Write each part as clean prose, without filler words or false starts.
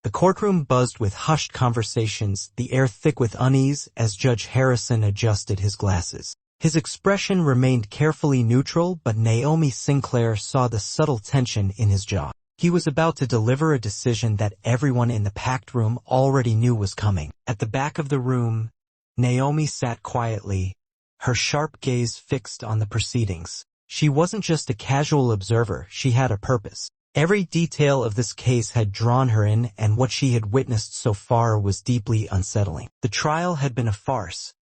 The courtroom buzzed with hushed conversations, the air thick with unease as Judge Harrison adjusted his glasses. His expression remained carefully neutral, but Naomi Sinclair saw the subtle tension in his jaw. He was about to deliver a decision that everyone in the packed room already knew was coming. At the back of the room, Naomi sat quietly, her sharp gaze fixed on the proceedings. She wasn't just a casual observer, she had a purpose. Every detail of this case had drawn her in, and what she had witnessed so far was deeply unsettling. The trial had been a farce,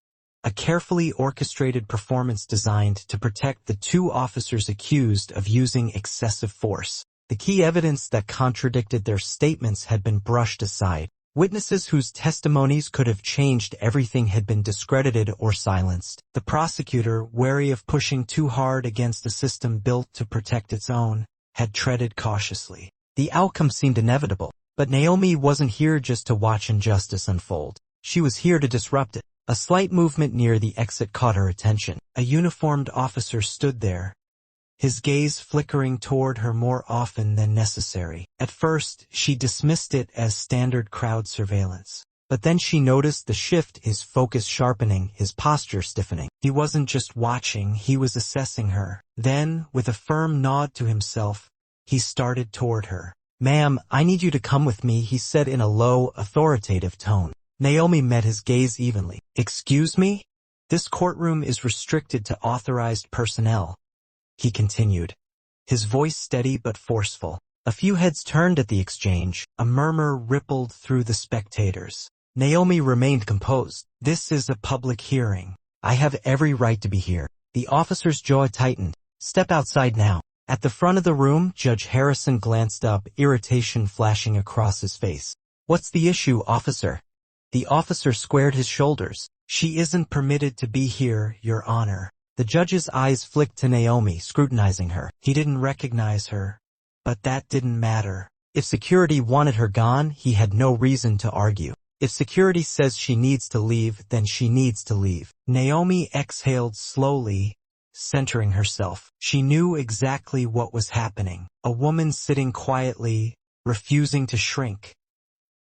a carefully orchestrated performance designed to protect the two officers accused of using excessive force. The key evidence that contradicted their statements had been brushed aside. Witnesses whose testimonies could have changed everything had been discredited or silenced. The prosecutor, wary of pushing too hard against a system built to protect its own, had treaded cautiously. The outcome seemed inevitable, but Naomi wasn't here just to watch injustice unfold. She was here to disrupt it. A slight movement near the exit caught her attention. A uniformed officer stood there, his gaze flickering toward her more often than necessary. At first, she dismissed it as standard crowd surveillance. But then she noticed the shift, his focus sharpening, his posture stiffening. He wasn't just watching, he was assessing her. Then, with a firm nod to himself, he started toward her. "Ma'am, I need you to come with me," he said in a low, authoritative tone. Naomi met his gaze evenly. "Excuse me? This courtroom is restricted to authorized personnel," he continued, his voice steady but forceful. A few heads turned at the exchange. A murmur rippled through the spectators. Naomi remained composed. "This is a public hearing. I have every right to be here." The officer's jaw tightened. "Step outside now." At the front of the room, Judge Harrison glanced up, irritation flashing across his face. "What's the issue, officer?" The officer squared his shoulders. "She isn't permitted to be here, Your Honor." The judge's eyes flicked to Naomi, scrutinizing her. He didn't recognize her, but that didn't matter. If security wanted her gone, he had no reason to argue. If security says she needs to leave, then she needs to leave. Naomi exhaled slowly, centering herself. She knew exactly what was happening. A woman sitting quietly, refusing to shrink.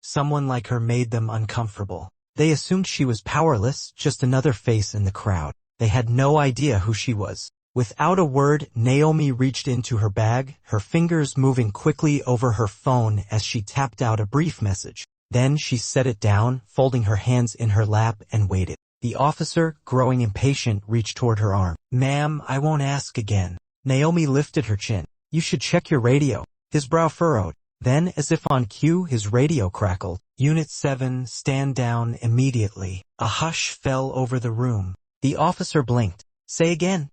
Someone like her made them uncomfortable. They assumed she was powerless, just another face in the crowd. They had no idea who she was. Without a word, Naomi reached into her bag, her fingers moving quickly over her phone as she tapped out a brief message. Then she set it down, folding her hands in her lap, and waited. The officer, growing impatient, reached toward her arm. "Ma'am, I won't ask again." Naomi lifted her chin. "You should check your radio." His brow furrowed. Then, as if on cue, his radio crackled. "Unit 7, stand down immediately." A hush fell over the room. The officer blinked. "Say again."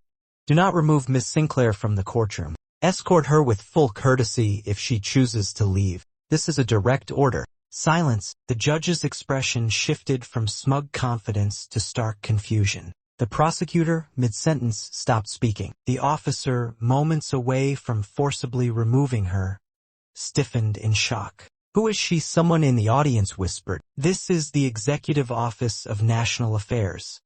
"Do not remove Miss Sinclair from the courtroom. Escort her with full courtesy if she chooses to leave. This is a direct order." Silence. The judge's expression shifted from smug confidence to stark confusion. The prosecutor, mid-sentence, stopped speaking. The officer, moments away from forcibly removing her, stiffened in shock. "Who is she?" someone in the audience whispered. "This is the Executive Office of National Affairs."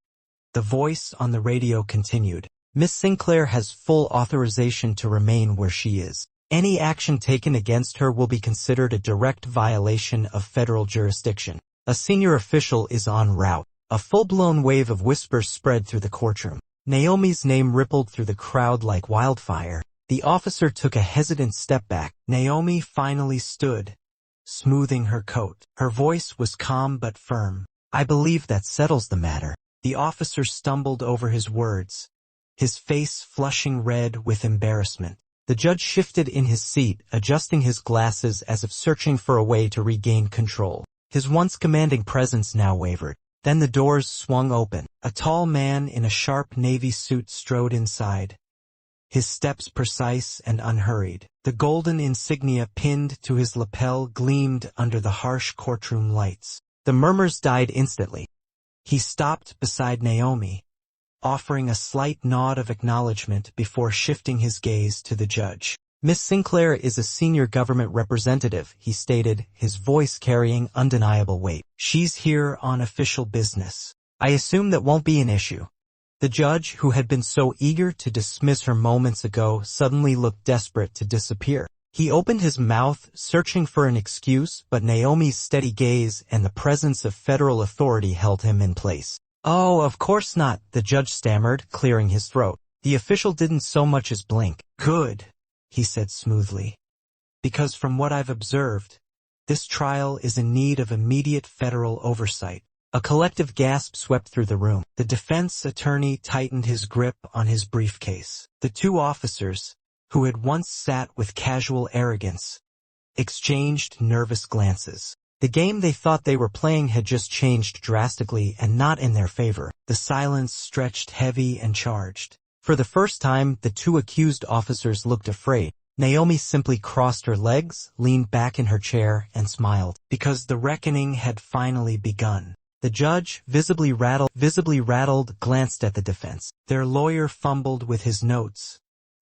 The voice on the radio continued. "Miss Sinclair has full authorization to remain where she is. Any action taken against her will be considered a direct violation of federal jurisdiction. A senior official is en route." A full-blown wave of whispers spread through the courtroom. Naomi's name rippled through the crowd like wildfire. The officer took a hesitant step back. Naomi finally stood, smoothing her coat. Her voice was calm but firm. "I believe that settles the matter." The officer stumbled over his words, his face flushing red with embarrassment. The judge shifted in his seat, adjusting his glasses as if searching for a way to regain control. His once commanding presence now wavered. Then the doors swung open. A tall man in a sharp navy suit strode inside, his steps precise and unhurried. The golden insignia pinned to his lapel gleamed under the harsh courtroom lights. The murmurs died instantly. He stopped beside Naomi, offering a slight nod of acknowledgement before shifting his gaze to the judge. "Miss Sinclair is a senior government representative," he stated, his voice carrying undeniable weight. "She's here on official business. I assume that won't be an issue." The judge, who had been so eager to dismiss her moments ago, suddenly looked desperate to disappear. He opened his mouth, searching for an excuse, but Naomi's steady gaze and the presence of federal authority held him in place. "Oh, of course not," the judge stammered, clearing his throat. The official didn't so much as blink. "Good," he said smoothly. "Because from what I've observed, this trial is in need of immediate federal oversight." A collective gasp swept through the room. The defense attorney tightened his grip on his briefcase. The two officers, who had once sat with casual arrogance, exchanged nervous glances. The game they thought they were playing had just changed drastically and not in their favor. The silence stretched heavy and charged. For the first time, the two accused officers looked afraid. Naomi simply crossed her legs, leaned back in her chair, and smiled, because the reckoning had finally begun. The judge, visibly rattled, glanced at the defense. Their lawyer fumbled with his notes,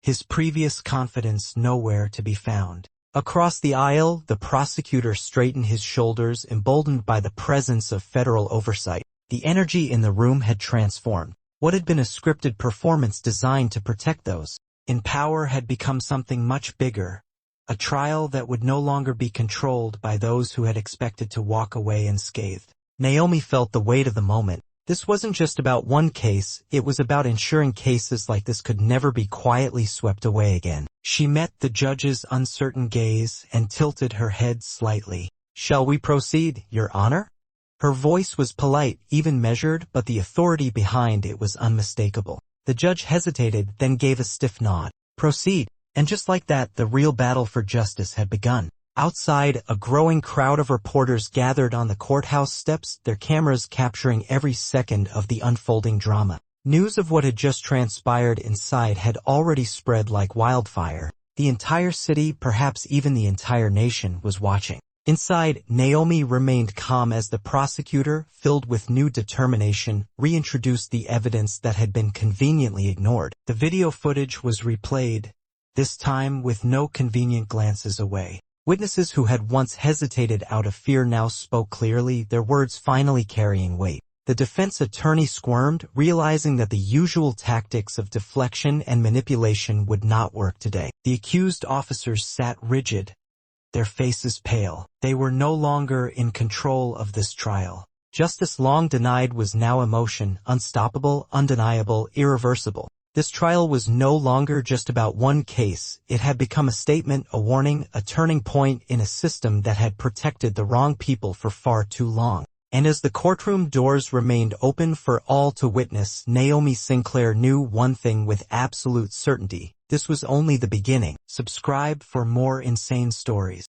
his previous confidence nowhere to be found. Across the aisle, the prosecutor straightened his shoulders, emboldened by the presence of federal oversight. The energy in the room had transformed. What had been a scripted performance designed to protect those in power had become something much bigger, a trial that would no longer be controlled by those who had expected to walk away unscathed. Naomi felt the weight of the moment. This wasn't just about one case, it was about ensuring cases like this could never be quietly swept away again. She met the judge's uncertain gaze and tilted her head slightly. "Shall we proceed, Your Honor?" Her voice was polite, even measured, but the authority behind it was unmistakable. The judge hesitated, then gave a stiff nod. "Proceed." And just like that, the real battle for justice had begun. Outside, a growing crowd of reporters gathered on the courthouse steps, their cameras capturing every second of the unfolding drama. News of what had just transpired inside had already spread like wildfire. The entire city, perhaps even the entire nation, was watching. Inside, Naomi remained calm as the prosecutor, filled with new determination, reintroduced the evidence that had been conveniently ignored. The video footage was replayed, this time with no convenient glances away. Witnesses who had once hesitated out of fear now spoke clearly, their words finally carrying weight. The defense attorney squirmed, realizing that the usual tactics of deflection and manipulation would not work today. The accused officers sat rigid, their faces pale. They were no longer in control of this trial. Justice long denied was now emotion, unstoppable, undeniable, irreversible. This trial was no longer just about one case. It had become a statement, a warning, a turning point in a system that had protected the wrong people for far too long. And as the courtroom doors remained open for all to witness, Naomi Sinclair knew one thing with absolute certainty. This was only the beginning. Subscribe for more insane stories.